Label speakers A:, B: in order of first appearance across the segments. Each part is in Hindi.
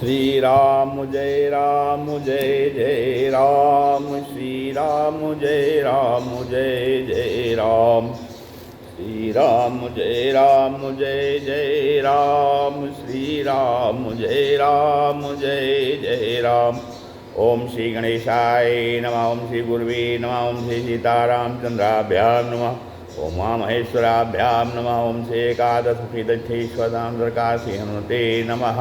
A: श्री राम जय जय राम, श्री राम जय जय राम, श्री राम जय जय राम, श्री राम जय जय राम। ओम श्री गणेशाय नमः, ओम श्री गुरुवे नमः, ओम श्री सीतारामचंद्राभ्यां नमः, ओम उमामहेश्वराभ्यां नमः, ओम श्री एकादशीदक्षेश्वरांध्रकाशी हनुमते नमः।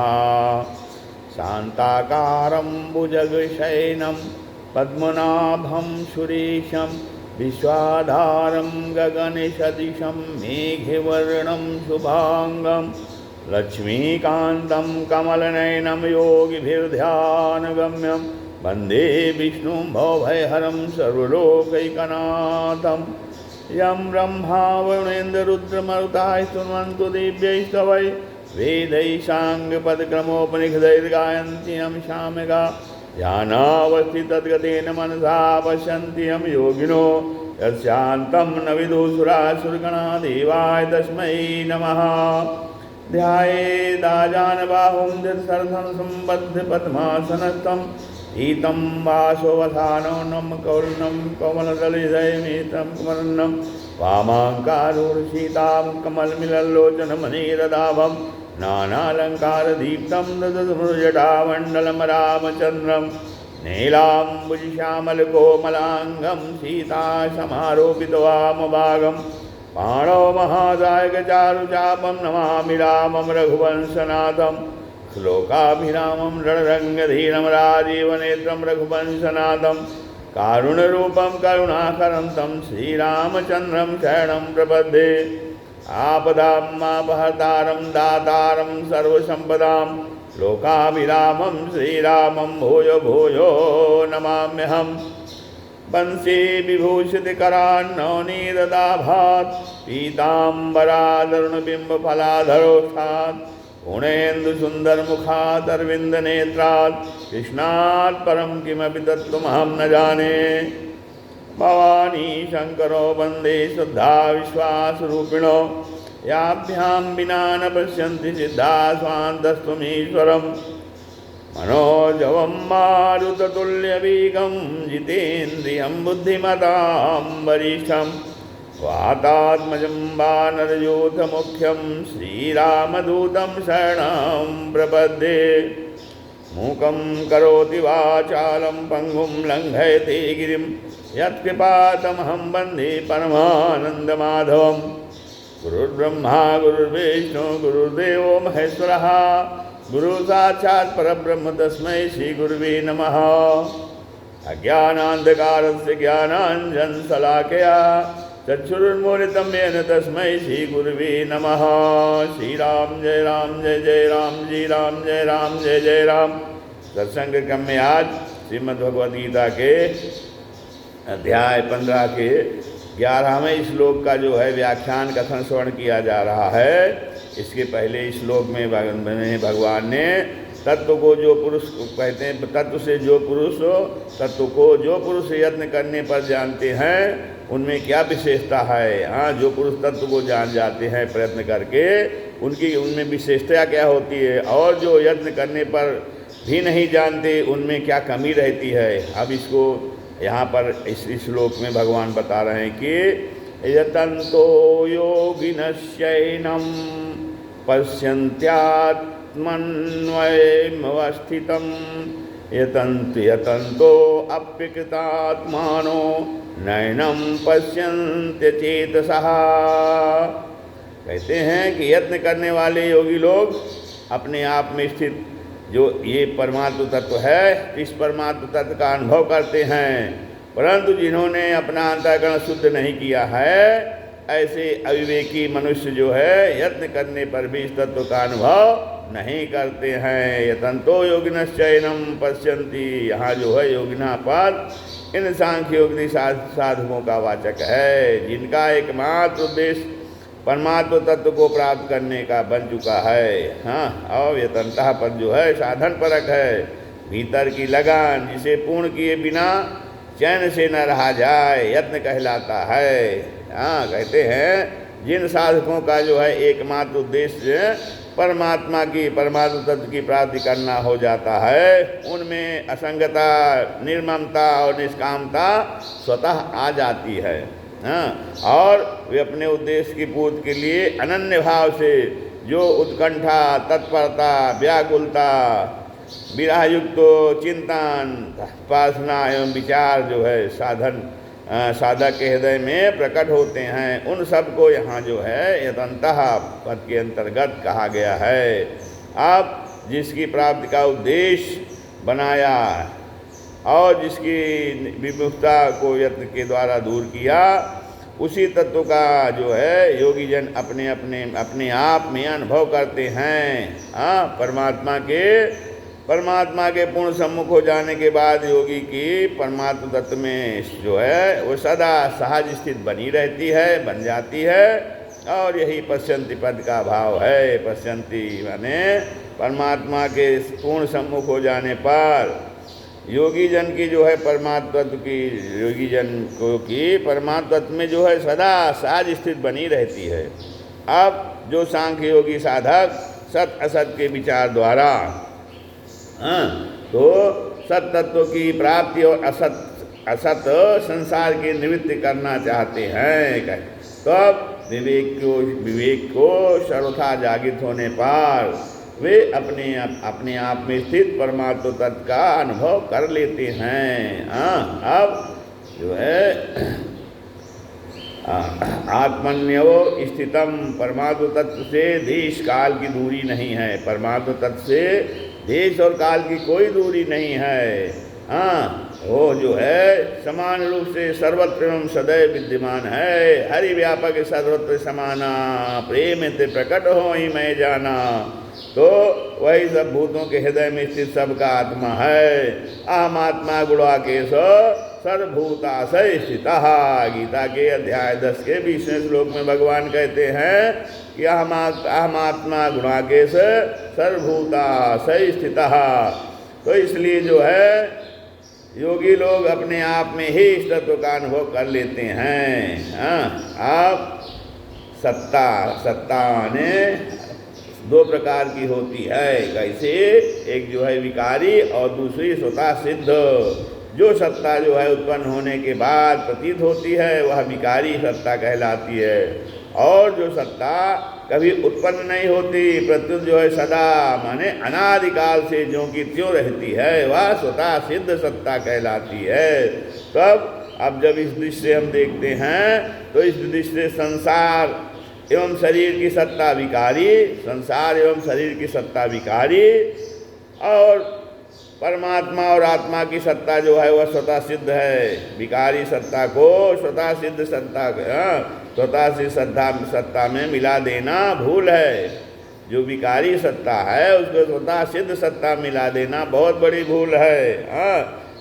A: शान्ताकारं भुजगशयनं पद्मनाभं सुरेशं, विश्वाधारं गगनसदृशं मेघवर्णं शुभांगं, लक्ष्मीकान्तं कमलनयनं योगिभिर्ध्यानगम्यं, वन्दे विष्णुं भवभयहरं सर्वलोकैकनाथं। यं ब्रह्मा वरुणेन्द्ररुद्रमरुताः स्तुवन्तु दिव्यैस्तवैः, वेदैः साङ्गपदक्रमोपनिषदैर्गायन्ति यं सामगा, ध्यानावस्थितद्गतेन मनसा पश्यन्ति यं योगिनो, यस्यान्तं न विदुषुरासुरगणा, देवाय तस्मै नमः। ध्यायेदाजानबाहुं धृतसरसंबद्धपद्मासनस्थं, ईतं वासोवसानं कौर्णं कमलदलहृदयमेतं कुमरन्नं, वामाङ्कारूढसीतां कमलमिलल्लोचनमणिरदाभं, नानालङ्कारदीप्तं ददमृजटामण्डलं रामचन्द्रं, नीलाम्बुजश्यामलकोमलाङ्गं सीतासमारोपितवामभागं, पाणौ महादायकचारुचापं नमामि रामं रघुवंशनाथं, श्लोकाभिरामं रणरङ्गधीरं राजीवनेत्रं रघुवंशनाथं, कारुण्यरूपं करुणाकरं तं श्रीरामचन्द्रं शरणं प्रपद्ये। आपदामपहर्तारं दातारं सर्वसम्पदां, लोकाभिरामं श्रीरामं भूयो भूयो नमाम्यहं। वंशी विभूषितकरान्नवनीरदाभात्, पीताम्बरादरुणबिम्बफलाधरोक्षात्, पूर्णेन्दुसुन्दरमुखादरविन्दनेत्रात्, कृष्णात् परं किमपि तत्त्वमहं न जाने। भवानी शङ्करो वन्दे शुद्धा विश्वासरूपिणो, याभ्यां विना न पश्यन्ति सिद्धा स्वान्तस्त्वमीश्वरम्। मनोजवं मारुततुल्यवेगं, जितेन्द्रियं बुद्धिमतां वरिष्ठं, वातात्मजं वानरयूथमुख्यं, श्रीरामदूतं शरणं प्रपद्ये। मूकं करोति वाचालं पङ्गुं लङ्घयते गिरिं, यत्कृपातमहं वन्दे परमानन्दमाधवं। गुरुर्ब्रह्मा गुरुर्विष्णु गुरुर्देवो महेश्वरः, गुरुसाक्षात् परब्रह्म तस्मै श्रीगुरुवे नमः। अज्ञानान्धकारस्य ज्ञानाञ्जनशलाकया चक्षुरुन्मीलितं येन तस्मै श्रीगुरुवे नमः। श्रीराम जय जय राम, श्री राम जय जय राम। सत्संग क्रम में आज श्रीमद्भगवद्गीता के अध्याय 15 के 11वें श्लोक का जो है व्याख्यान कथन श्रवण किया जा रहा है। इसके पहले श्लोक में भगवान ने तत्व को जो पुरुष कहते हैं, तत्व से जो पुरुष, तत्व को जो पुरुष यत्न करने पर जानते हैं उनमें क्या विशेषता है। हाँ, जो पुरुष तत्व को जान जाते हैं प्रयत्न करके, उनमें विशेषता क्या होती है, और जो यत्न करने पर भी नहीं जानते उनमें क्या कमी रहती है। अब इसको यहाँ पर इस श्लोक में भगवान बता रहे हैं कि यतन्तो योगिनश्चैनं पश्यन्त्यात्मन्वयमवस्थितं, यतन्तो अप्यकृतात्मानो नैनं पश्यन्त्यचेतसः। कहते हैं कि यत्न करने वाले योगी लोग अपने आप में स्थित जो ये परमात्म तत्व है, इस परमात्म तत्व का अनुभव करते हैं, परंतु जिन्होंने अपना अंतःकरण शुद्ध नहीं किया है, ऐसे अविवेकी मनुष्य जो है यत्न करने पर भी इस तत्व का अनुभव नहीं करते हैं। यतन्तो योगिनश्चैनं पश्यन्ति, यहाँ जो है योगिना पद इन सांख्य योगी साधकों का वाचक है, जिनका एकमात्र उद्देश्य परमात्म तत्व को प्राप्त करने का बन चुका है। हाँ, और यतन्तः पद जो है साधन परक है, भीतर की लगन जिसे पूर्ण किए बिना चैन से न रहा जाए, यत्न कहलाता है। हाँ, कहते हैं जिन साधकों का जो है एकमात्र उद्देश्य परमात्मा की परमात्म तत्व की प्राप्ति करना हो जाता है, उनमें असंगता, निर्ममता और निष्कामता स्वतः आ जाती है। हाँ, और वे अपने उद्देश्य की पूर्ति के लिए अनन्य भाव से जो उत्कंठा, तत्परता, व्याकुलता, विरहयुक्त चिंतन, उपासना एवं विचार जो है साधक के हृदय में प्रकट होते हैं, उन सब को यहाँ जो है यतंतः पद के अंतर्गत कहा गया है। अब जिसकी प्राप्ति का उद्देश्य बनाया और जिसकी विमुखता को यत्न के द्वारा दूर किया, उसी तत्व का जो है योगी जन अपने आप में अनुभव करते हैं। परमात्मा के पूर्ण सम्मुख हो जाने के बाद योगी की परमात्मा तत्व में जो है वो सदा सहज स्थित बनी रहती है, बन जाती है। और यही पश्यंती पद का भाव है। पश्यंती माने परमात्मा के पूर्ण सम्मुख हो जाने पर योगी जन की जो है परमात्मा तत्व की, योगी जन को की परमात्मा तत्व में जो है सदा सहज स्थित बनी रहती है। अब जो सांख्य योगी साधक सत असत के विचार द्वारा तो सत तत्व की प्राप्ति और असत संसार की निवृत्ति करना चाहते हैं, तो अब विवेक को सर्वथा जागृत होने पर वे अपने आप में स्थित परमात्म तत्व का अनुभव कर लेते हैं। अब जो है आत्मन्यवो स्थितम, परमात्म तत्व से देश काल की दूरी नहीं है, परमात्म तत्व से देश और काल की कोई दूरी नहीं है। वो जो है समान रूप से सर्वत्र एवं सदैव विद्यमान है। हरि व्यापक सर्वत्र समाना, प्रेम ते प्रकट हो ही मैं जाना। तो वही सब भूतों के हृदय में स्थित सबका आत्मा है। अहम आत्मा गुणाकेश सर्वभूताशय स्थितः। गीता के अध्याय 10 के 20वें श्लोक में भगवान कहते हैं कि अहम आत्मा गुणाकेश सर्वभूताशय स्थितः। तो इसलिए जो है योगी लोग अपने आप में ही इस तत्व का अनुभव कर लेते हैं। आप सत्ता ने दो प्रकार की होती है। कैसे? एक जो है विकारी और दूसरी स्वतः सिद्ध। जो सत्ता जो है उत्पन्न होने के बाद प्रतीत होती है वह विकारी सत्ता कहलाती है, और जो सत्ता कभी उत्पन्न नहीं होती प्रत्युत जो है सदा माने अनादिकाल से जो कि त्यों रहती है वह स्वतः सिद्ध सत्ता कहलाती है। तब अब जब इस दृष्टि से हम देखते हैं तो इस दृष्टि से संसार एवं शरीर की सत्ता विकारी, संसार एवं शरीर की सत्ता विकारी, और परमात्मा और आत्मा की सत्ता जो है वह स्वतः सिद्ध है। विकारी सत्ता को स्वतः सिद्ध स्वतः सिद्ध सत्ता में मिला देना भूल है। जो विकारी सत्ता है उसको स्वतः सिद्ध सत्ता मिला देना बहुत बड़ी भूल है।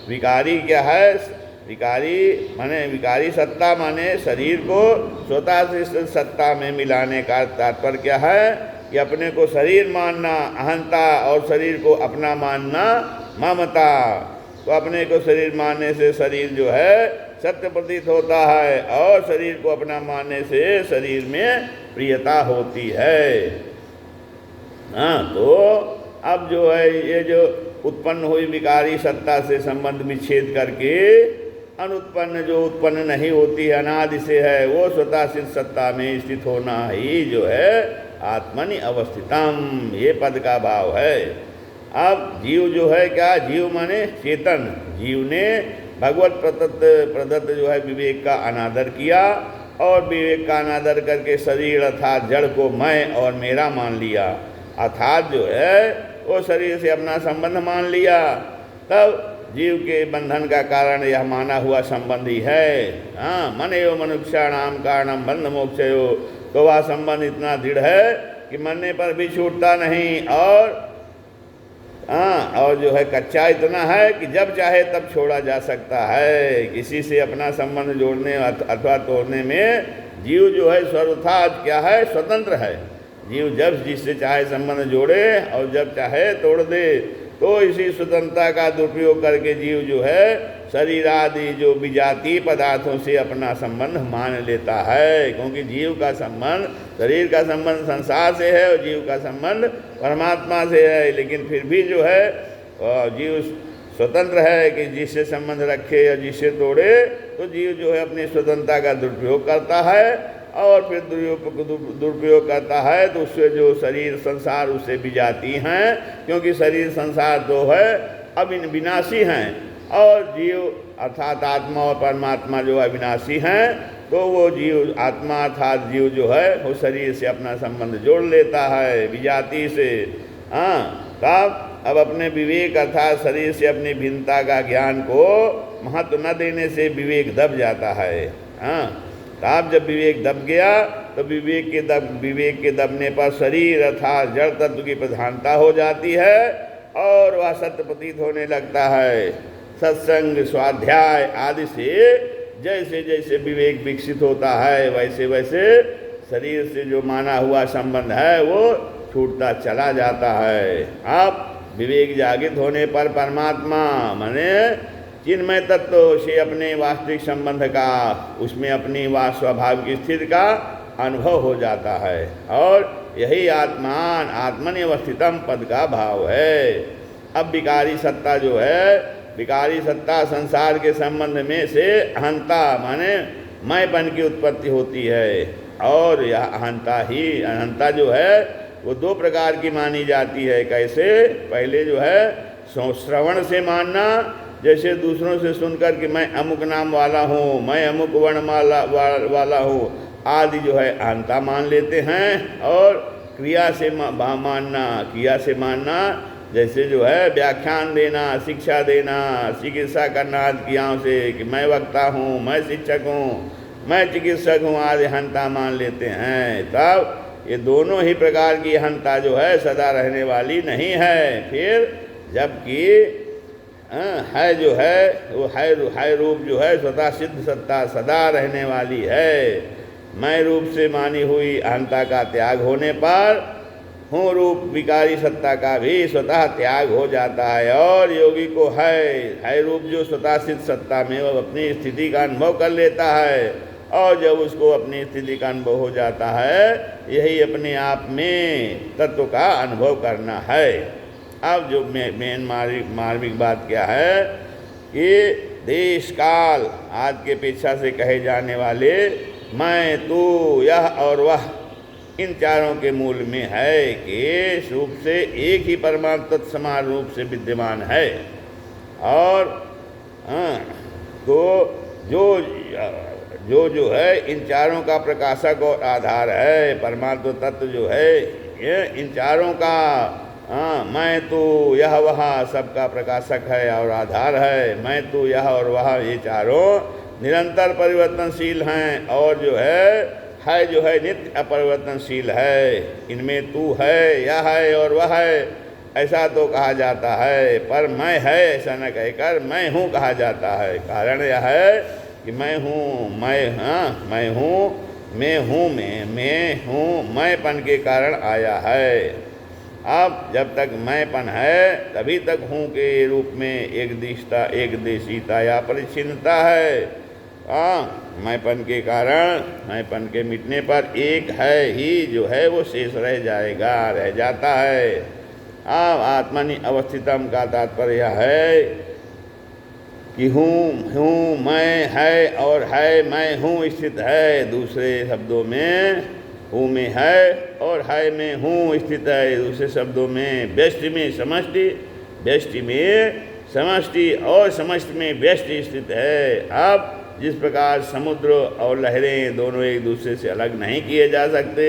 A: विकारी क्या है? विकारी सत्ता माने शरीर को स्वतः सिद्ध सत्ता में मिलाने का तात्पर्य क्या है कि अपने को शरीर मानना अहंता, और शरीर को अपना मानना ममता। तो अपने को शरीर मानने से शरीर जो है सत्य प्रतीत होता है, और शरीर को अपना मानने से शरीर में प्रियता होती है। तो अब जो है ये जो उत्पन्न हुई विकारी सत्ता से संबंध विच्छेद करके अनुत्पन्न जो उत्पन्न नहीं होती है अनादि से है वो स्वतः सिद्ध सत्ता में स्थित होना ही जो है आत्मनि अवस्थितम, ये पद का भाव है। अब जीव जो है क्या? जीव माने चेतन। जीव ने भगवत प्रदत्त जो है विवेक का अनादर किया, और विवेक का अनादर करके शरीर अर्थात जड़ को मैं और मेरा मान लिया, अर्थात जो है वो शरीर से अपना संबंध मान लिया। तब जीव के बंधन का कारण यह माना हुआ संबंध ही है। मनेयो मनुष्याणाम कारणम बंध मोक्षयो। तो वह संबंध इतना दृढ़ है कि मरने पर भी छूटता नहीं, और जो है कच्चा इतना है कि जब चाहे तब छोड़ा जा सकता है। किसी से अपना संबंध जोड़ने अथवा तोड़ने में जीव जो है सर्वथा क्या है? स्वतंत्र है। जीव जब जिससे चाहे संबंध जोड़े और जब चाहे तोड़ दे। तो इसी स्वतंत्रता का दुरुपयोग करके जीव जो है शरीर आदि जो विजातीय पदार्थों से अपना संबंध मान लेता है, क्योंकि जीव का संबंध, शरीर का संबंध संसार से है और जीव का संबंध परमात्मा से है। लेकिन फिर भी जो है जीव स्वतंत्र है कि जिससे संबंध रखे या जिससे तोड़े, तो जीव जो है अपनी स्वतंत्रता का दुरुपयोग करता है और फिर दुरुपयोग करता है तो उससे जो शरीर संसार उससे विजाती हैं, क्योंकि शरीर संसार तो है अब विनाशी हैं और जीव अर्थात आत्मा और परमात्मा जो अविनाशी हैं, तो वो जीव आत्मा अर्थात जीव जो है वो शरीर से अपना संबंध जोड़ लेता है विजाति से। तब अब अपने विवेक अर्थात शरीर से अपनी भिन्नता का ज्ञान को महत्व न देने से विवेक दब जाता है। तब जब विवेक दब गया तो विवेक के दबने पर शरीर अर्थात जड़ तत्व की प्रधानता हो जाती है और वह सत्य प्रतीत होने लगता है। सत्संग स्वाध्याय आदि से जैसे जैसे विवेक विकसित होता है वैसे वैसे शरीर से जो माना हुआ संबंध है वो छूटता चला जाता है। अब विवेक जागृत होने पर परमात्मा माने चिन्मय तत्व से अपने वास्तविक संबंध का, उसमें अपनी स्वाभाविक स्थिति का अनुभव हो जाता है और यही आत्मनि अवस्थितम पद का भाव है। अब विकारी सत्ता जो है, विकारी सत्ता संसार के संबंध में से अहंता माने मैंपन की उत्पत्ति होती है और यह अहंता जो है वो दो प्रकार की मानी जाती है। कैसे? पहले जो है श्रवण से मानना, जैसे दूसरों से सुनकर कि मैं अमुक नाम वाला हूँ, मैं अमुक वर्ण वाला हूँ आदि जो है अहंता मान लेते हैं। और क्रिया से मानना जैसे जो है व्याख्यान देना, शिक्षा देना, चिकित्सा करना आदि क्रियाओं से कि मैं वक्ता हूँ, मैं शिक्षक हूँ, मैं चिकित्सक हूँ आदि अहंता मान लेते हैं। तब ये दोनों ही प्रकार की अहंता जो है सदा रहने वाली नहीं है। फिर जबकि है जो है वो है रूप जो है स्वतः सिद्ध सत्ता सदा रहने वाली है। मैं रूप से मानी हुई अहंता का त्याग होने पर हूँ रूप विकारी सत्ता का भी स्वतः त्याग हो जाता है और योगी को है रूप जो स्वतः सिद्ध सत्ता में वह अपनी स्थिति का अनुभव कर लेता है और जब उसको अपनी स्थिति का अनुभव हो जाता है, यही अपने आप में तत्व का अनुभव करना है। अब जो मेन मार्मिक बात क्या है कि देश काल आदि के अपेक्षा से कहे जाने वाले मैं, तू, यह और वह इन चारों के मूल में है कि रूप से एक ही परमात्मा तत्समान रूप से विद्यमान है। और तो जो है इन चारों का प्रकाशक और आधार है। परमात्मा तत्व जो है ये इन चारों का मैं, तू, यह, वह सबका प्रकाशक है और आधार है। मैं, तू, यह और वह ये चारों निरंतर परिवर्तनशील हैं और जो है जो है नित्य अपरिवर्तनशील है। इनमें तू है, यह है और वह है ऐसा तो कहा जाता है, पर मैं है ऐसा न कहकर मैं हूँ कहा जाता है। कारण यह है कि मैं हूँ, मैं हूँ, मैं हूँ मैंपन के कारण आया है। अब जब तक मैंपन है तभी तक हूँ के रूप में एक देशीता या परिच्छिन्नता है। मैंपन के कारण, मैंपन के मिटने पर एक है ही जो है वो शेष रह जाता है। अब आत्मनि अवस्थितम का तात्पर्य है कि हूँ मैं है और है मैं हूँ स्थित है। दूसरे शब्दों में हूँ में है और है में हूँ स्थित है। दूसरे शब्दों में व्यष्टि में समष्टि, व्यष्टि में समष्टि और समष्टि में व्यष्टि स्थित है। अब जिस प्रकार समुद्र और लहरें दोनों एक दूसरे से अलग नहीं किए जा सकते,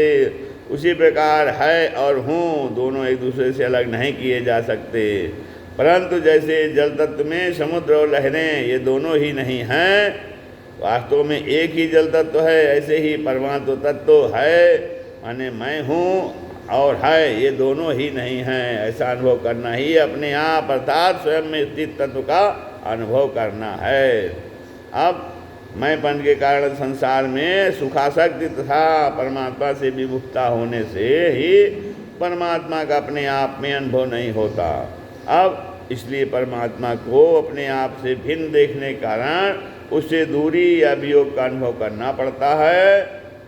A: उसी प्रकार है और हूँ दोनों एक दूसरे से अलग नहीं किए जा सकते। परंतु जैसे जल तत्व में समुद्र और लहरें ये दोनों ही नहीं हैं, वास्तव में एक ही जल तत्व है, ऐसे ही परमात्मा तत्व है माने मैं हूँ और है ये दोनों ही नहीं हैं। ऐसा अनुभव करना ही अपने आप अर्थात स्वयं में स्थित तत्व का अनुभव करना है। अब मैंपन के कारण संसार में सुखासक्ति तथा परमात्मा से विमुखता होने से ही परमात्मा का अपने आप में अनुभव नहीं होता। अब इसलिए परमात्मा को अपने आप से भिन्न देखने के कारण उससे दूरी या वियोग का अनुभव करना पड़ता है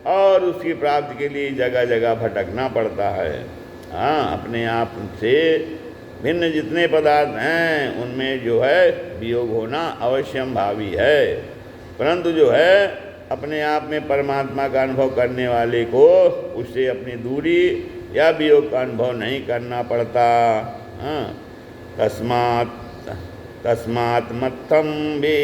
A: और उसकी प्राप्ति के लिए जगह जगह भटकना पड़ता है। हाँ, अपने आप से भिन्न जितने पदार्थ हैं उनमें जो है वियोग होना अवश्यम भावी है, परंतु जो है अपने आप में परमात्मा का अनुभव करने वाले को उससे अपनी दूरी या वियोग का अनुभव नहीं करना पड़ता। हाँ, तस्मात् मत्थम वे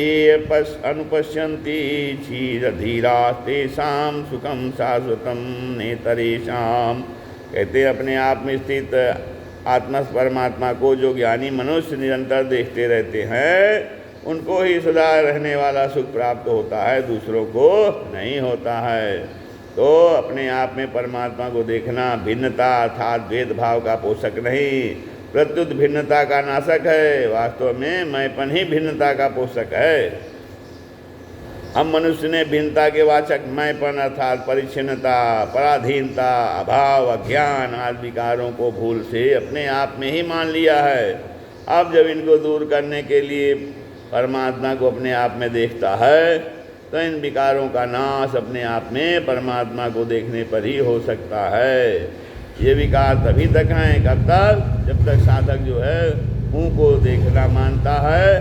A: अनुपश्यन्ति क्षीरधीरा तेषां सुखम शाश्वतम नेतरेषां। कहते अपने आप में स्थित आत्मा परमात्मा को जो ज्ञानी मनुष्य निरंतर देखते रहते हैं उनको ही सदा रहने वाला सुख प्राप्त होता है, दूसरों को नहीं होता है। तो अपने आप में परमात्मा को देखना भिन्नता अर्थात भेदभाव का पोषक नहीं, प्रत्युत भिन्नता का नाशक है। वास्तव में मैंपन ही भिन्नता का पोषक है। हम मनुष्य ने भिन्नता के वाचक मैंपन अर्थात परिच्छिन्नता, पराधीनता, अभाव, अज्ञान आदि विकारों को भूल से अपने आप में ही मान लिया है। अब जब इनको दूर करने के लिए परमात्मा को अपने आप में देखता है तो इन विकारों का नाश अपने आप में परमात्मा को देखने पर ही हो सकता है। ये विकार तभी तक हैं, कब तक? जब तक साधक जो है हूँ को देखना मानता है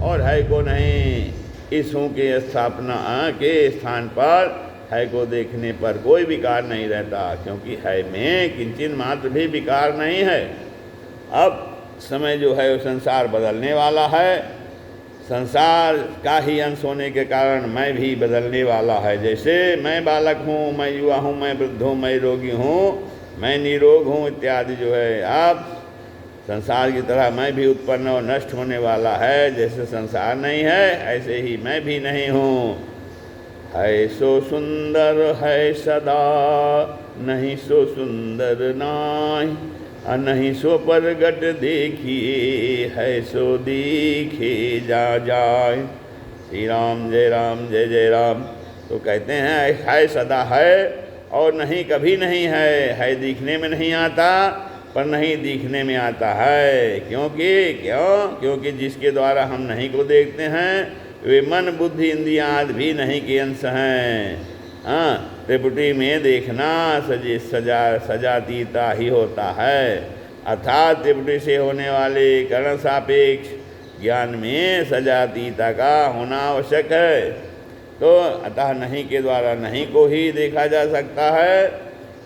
A: और है को नहीं। इस हूँ के स्थापना के स्थान पर है को देखने पर कोई विकार नहीं रहता, क्योंकि है में किंचित मात्र भी विकार नहीं है। अब समय जो है वो संसार बदलने वाला है। संसार का ही अंश होने के कारण मैं भी बदलने वाला है। जैसे मैं बालक हूँ, मैं युवा हूँ, मैं वृद्ध हूँ, मैं रोगी हूँ, मैं निरोग हूँ इत्यादि जो है, अब संसार की तरह मैं भी उत्पन्न और नष्ट होने वाला है। जैसे संसार नहीं है ऐसे ही मैं भी नहीं हूँ। है सो सुंदर है सदा, नहीं सो सुंदर नाय, नहीं सो परगट देखिए, है सो दिखे जा जाए। श्री राम जय राम जय जय राम। तो कहते हैं है सदा है और नहीं कभी नहीं है दिखने में नहीं आता पर नहीं दिखने में आता है। क्योंकि जिसके द्वारा हम नहीं को देखते हैं वे मन बुद्धि इंद्रियां आदि भी नहीं के अंश हैं। हाँ, त्रिपुटी में देखना सजातीता ही होता है, अर्थात त्रिपुटी से होने वाले करण सापेक्ष ज्ञान में सजातीता का होना आवश्यक है। तो अतः नहीं के द्वारा नहीं को ही देखा जा सकता है,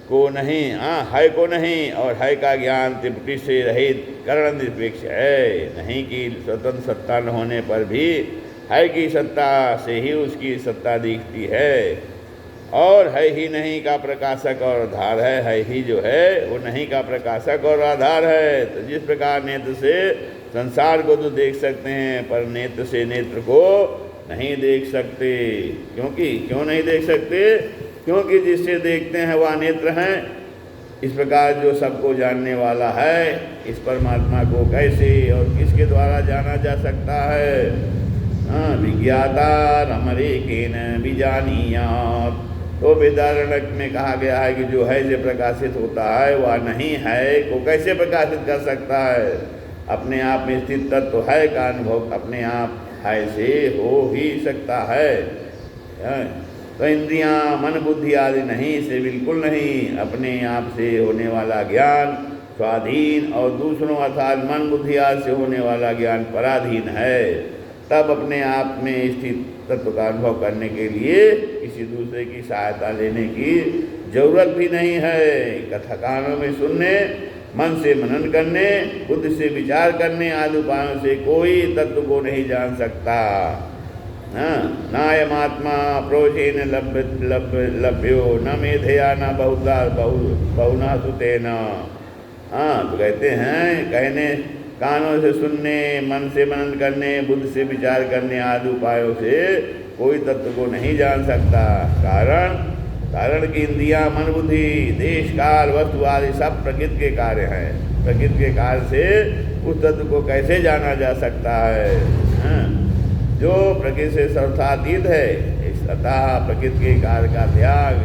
A: को नहीं, है को नहीं, और है का ज्ञान त्रिपुटी से रहित करण निरपेक्ष है। नहीं की स्वतंत्र सत्ता न होने पर भी है की सत्ता से ही उसकी सत्ता दिखती है। और है ही नहीं का प्रकाशक और आधार है ही जो है वो नहीं का प्रकाशक और आधार है। तो जिस प्रकार नेत्र से संसार को तो देख सकते हैं पर नेत्र से नेत्र को नहीं देख सकते। क्यों नहीं देख सकते? क्योंकि जिससे देखते हैं वह नेत्र हैं। इस प्रकार जो सबको जानने वाला है इस परमात्मा को कैसे और किसके द्वारा जाना जा सकता है? विज्ञाता रमरेकेन विजानीयात्। तो वेदारण्यक में कहा गया है कि जो है से प्रकाशित होता है वह नहीं है को कैसे प्रकाशित कर सकता है? अपने आप में स्थित तत्व है का अनुभव अपने आप है से हो ही सकता है। तो इंद्रियां मन बुद्धि आदि नहीं से बिल्कुल नहीं। अपने आप से होने वाला ज्ञान स्वाधीन और दूसरों अर्थात मन बुद्धि आदि से होने वाला ज्ञान पराधीन है। तब अपने आप में स्थित तत्व का अनुभव करने के लिए किसी दूसरे की सहायता लेने की जरूरत भी नहीं है। कथा कानों में सुनने, मन से मनन करने, बुद्धि से विचार करने आदि उपायों से कोई तत्व को नहीं जान सकता। नायमात्मा प्रोचेन लभ्यो न मेधया न बहुना सुतेन। तो कहते हैं कहने कानों से सुनने, मन से मनन करने, बुद्धि से विचार करने आदि उपायों से कोई तत्व को नहीं जान सकता। कारण की इंद्रियां मन बुद्धि देश काल वस्तु आदि सब प्रकृति के कार्य हैं। प्रकृति के कार्य से उस तत्व को कैसे जाना जा सकता है? जो प्रकृति से सर्वथातीत है। इस अतः प्रकृति के कार्य का त्याग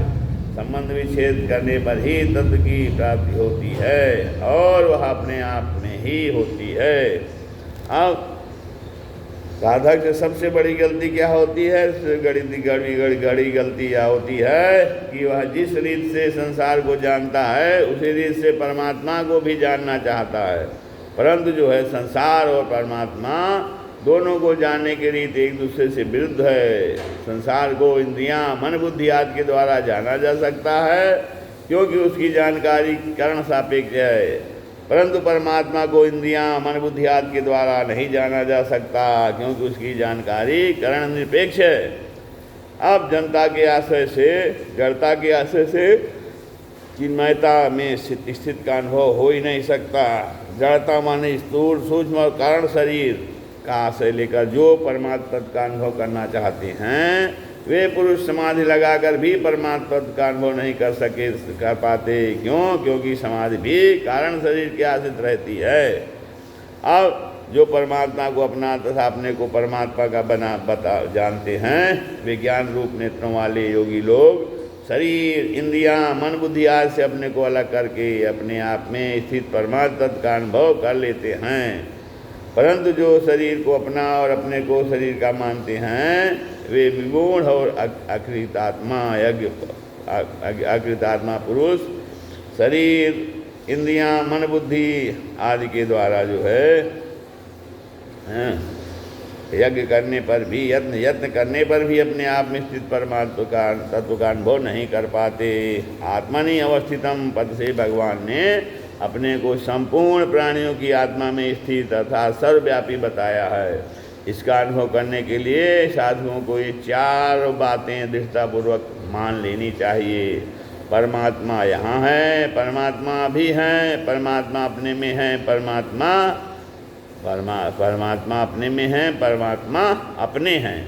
A: संबंध विच्छेद करने पर ही तत्व की प्राप्ति होती है और वह अपने आप में ही होती है। अब साधक से सबसे बड़ी गलती क्या होती है? गड़ी गलती क्या होती है कि वह जिस रीत से संसार को जानता है उसी रीत से परमात्मा को भी जानना चाहता है, परंतु जो है संसार और परमात्मा दोनों को जानने की रीत एक दूसरे से विरुद्ध है। संसार को इंद्रियां, मन, बुद्धि आदि के द्वारा जाना जा सकता है क्योंकि उसकी जानकारी करण सापेक्ष है, परंतु परमात्मा को इंद्रियां, मन, बुद्धि आदि के द्वारा नहीं जाना जा सकता क्योंकि उसकी जानकारी करण निरपेक्ष है। अब जनता के आश्रय से, जड़ता के आश्रय से चिन्मयता में स्थित का अनुभव हो ही नहीं सकता। जड़ता माने स्थूल, सूक्ष्म और कारण शरीर का आश्रय लेकर जो परमात्मा तत्व का अनुभव करना चाहते हैं वे पुरुष समाधि लगाकर भी परमात्मा तत्व का अनुभव नहीं कर पाते। क्यों? क्योंकि समाधि भी कारण शरीर के आश्रित रहती है। अब जो परमात्मा को अपना तथा अपने को परमात्मा का जानते हैं वे ज्ञान रूप नेत्रों वाले योगी लोग शरीर, इंद्रियां, मन, बुद्धि आदि से अपने को अलग करके अपने आप में स्थित परमात्मा तत्व का अनुभव कर लेते हैं। परंतु जो शरीर को अपना और अपने को शरीर का मानते हैं वे विमूढ़ और अकृतात्मा पुरुष शरीर, इंद्रियां, मन, बुद्धि आदि के द्वारा जो है यज्ञ करने पर भी यत्न करने पर भी अपने आप में स्थित परमात्मा का तत्व का अनुभव नहीं कर पाते। आत्मनि अवस्थितम पद से भगवान ने अपने को संपूर्ण प्राणियों की आत्मा में स्थित अर्थात सर्वव्यापी बताया है। इसका अनुभव करने के लिए साधुओं को ये 4 बातें दृढ़तापूर्वक मान लेनी चाहिए। परमात्मा यहाँ है, परमात्मा भी है, परमात्मा अपने में है, परमात्मा अपने में है, परमात्मा अपने हैं।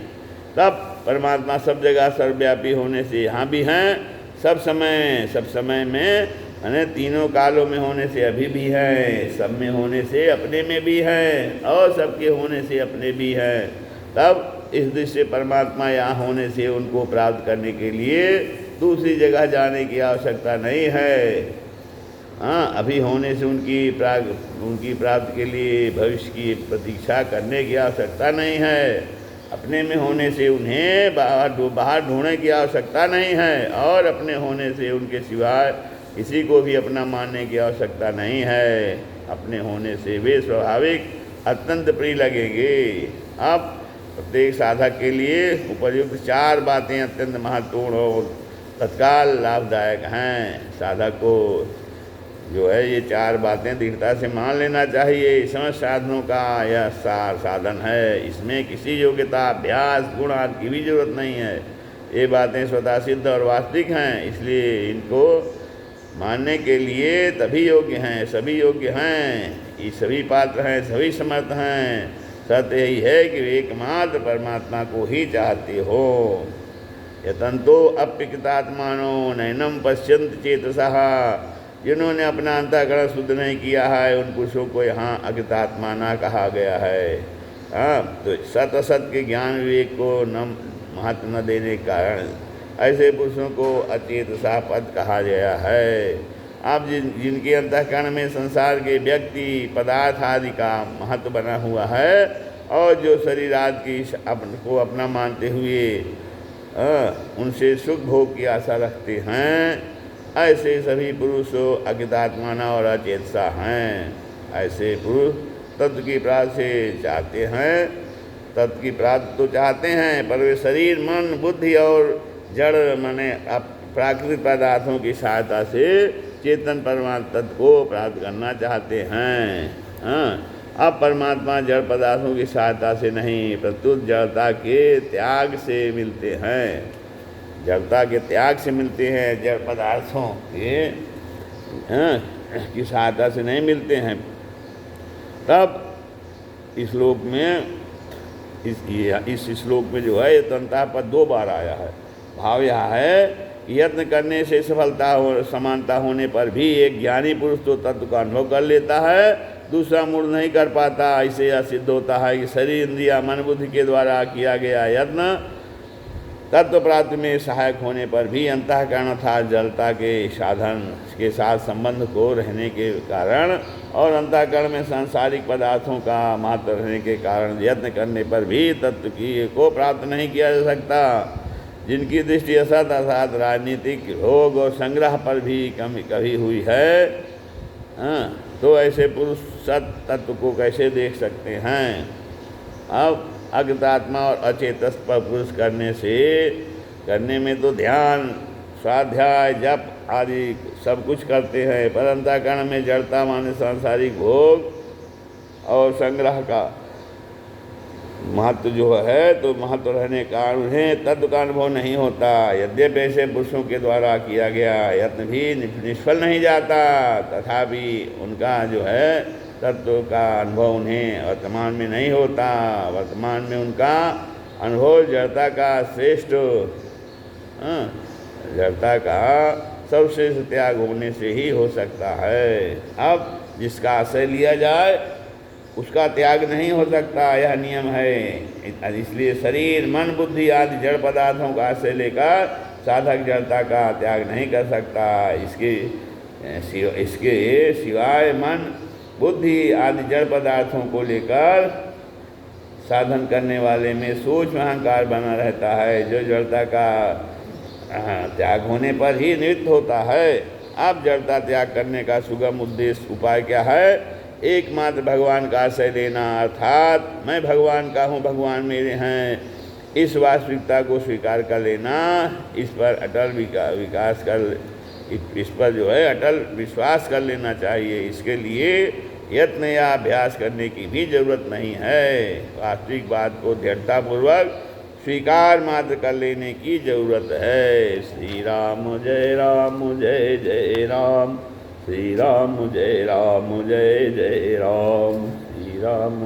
A: तब परमात्मा सब जगह सर्वव्यापी होने से यहाँ भी हैं, सब समय में यानी तीनों कालों में होने से अभी भी हैं, सब में होने से अपने में भी हैं और सबके होने से अपने भी हैं। तब इस दृष्टि से परमात्मा यहाँ होने से उनको प्राप्त करने के लिए दूसरी जगह जाने की आवश्यकता नहीं है। हाँ, अभी होने से उनकी प्राप्ति के लिए भविष्य की प्रतीक्षा करने की आवश्यकता नहीं है। अपने में होने से उन्हें बाहर ढूंढने की आवश्यकता नहीं है और अपने होने से उनके सिवाय किसी को भी अपना मानने की आवश्यकता नहीं है। अपने होने से वे स्वाभाविक अत्यंत प्रिय लगेंगे। अब प्रत्येक साधक के लिए उपयुक्त 4 बातें अत्यंत महत्वपूर्ण और तत्काल लाभदायक हैं। साधक को जो है ये 4 बातें दृढ़ता से मान लेना चाहिए। समस्त साधनों का यह साधन है, इसमें किसी योग्यता, अभ्यास, गुण आदि की भी जरूरत नहीं है। ये बातें स्वतः सिद्ध और वास्तविक हैं, इसलिए इनको मानने के लिए तभी योग्य हैं, सभी योग्य हैं, ये सभी पात्र हैं, सभी समर्थ हैं। सत्य यही है कि वे एकमात्र परमात्मा को ही चाहते हो। यतंतो अप्यकृतात्मानो नैनम पश्यन्त चेतसः, जिन्होंने अपना अंतःकरण शुद्ध नहीं किया है उन पुरुषों को यहाँ अकृतात्मा ना कहा गया है। हाँ, तो सत असत के ज्ञान विवेक को महत्व न देने के कारण ऐसे पुरुषों को अचेतसा पद कहा गया है। अब जिनके अंतःकरण में संसार के व्यक्ति, पदार्थ आदि का महत्व बना हुआ है और जो शरीर आदि की को अपना मानते हुए उनसे सुख भोग की आशा रखते हैं, ऐसे सभी पुरुष अकृतात्माना और अचेतसा हैं। ऐसे पुरुष तत्व की प्राप्ति से चाहते हैं, तत्व की प्राप्ति तो चाहते हैं, पर वे शरीर, मन, बुद्धि और जड़ माने प्राकृतिक पदार्थों की सहायता से चेतन परमात्मा तत्व को प्राप्त करना चाहते हैं। हाँ, अब परमात्मा जड़ पदार्थों की सहायता से नहीं प्रत्युत जड़ता के त्याग से मिलते हैं। जड़ता के त्याग से मिलते हैं, जड़ पदार्थों के की सहायता से नहीं मिलते हैं। तब इस श्लोक में इस श्लोक में जो है तंता पद 2 बार आया है। भाव यह है कि यत्न करने से सफलता और समानता होने पर भी एक ज्ञानी पुरुष तो तत्व का अनुभव कर लेता है, दूसरा मूल नहीं कर पाता। ऐसे यह सिद्ध होता है कि शरीर, इंद्रिया, मन, बुद्धि के द्वारा किया गया यत्न तत्व प्राप्ति में सहायक होने पर भी अंतःकरण अर्थात जड़ता के साधन के साथ संबंध को रहने के कारण और अंतःकरण में सांसारिक पदार्थों का मात्र रहने के कारण यत्न करने पर भी तत्व की को प्राप्त नहीं किया जा सकता। जिनकी दृष्टि असत अर्थात राजनीतिक भोग और संग्रह पर भी कभी हुई है, तो ऐसे पुरुष सत तत्व को कैसे देख सकते हैं। अब अज्ञात्मा और अचेतस पर पुरुष करने में तो ध्यान, स्वाध्याय, जप आदि सब कुछ करते हैं, पर अंतःकरण में जड़ता माने सांसारिक भोग और संग्रह का महत्व जो है, तो महत्व रहने का उन्हें तत्व का अनुभव नहीं होता। यद्यपि ऐसे पुरुषों के द्वारा किया गया यत्न भी निष्फल नहीं जाता, तथापि उनका जो है तत्व का अनुभव उन्हें वर्तमान में नहीं होता। वर्तमान में उनका अनुभव जड़ता का श्रेष्ठ, जड़ता का सर्वश्रेष्ठ त्याग होने से ही हो सकता है। अब जिसका आश्रय लिया जाए उसका त्याग नहीं हो सकता, यह नियम है। इसलिए शरीर, मन, बुद्धि आदि जड़ पदार्थों का आश्रय लेकर साधक जड़ता का त्याग नहीं कर सकता। इसके सिवाय मन, बुद्धि आदि जड़ पदार्थों को लेकर साधन करने वाले में सूक्ष्म अहंकार बना रहता है, जो जड़ता का त्याग होने पर ही निवृत्त होता है। अब जड़ता त्याग करने का सुगम उद्देश्य उपाय क्या है? एकमात्र भगवान का आश्रय लेना, अर्थात मैं भगवान का हूँ, भगवान मेरे हैं, इस वास्तविकता को स्वीकार कर लेना। इस पर अटल विश्वास कर लेना चाहिए। इसके लिए यत्न या अभ्यास करने की भी जरूरत नहीं है। वास्तविक बात को दृढ़तापूर्वक स्वीकार मात्र कर लेने की जरूरत है। श्री राम जय जय राम, श्री राम जय जय राम, श्री राम।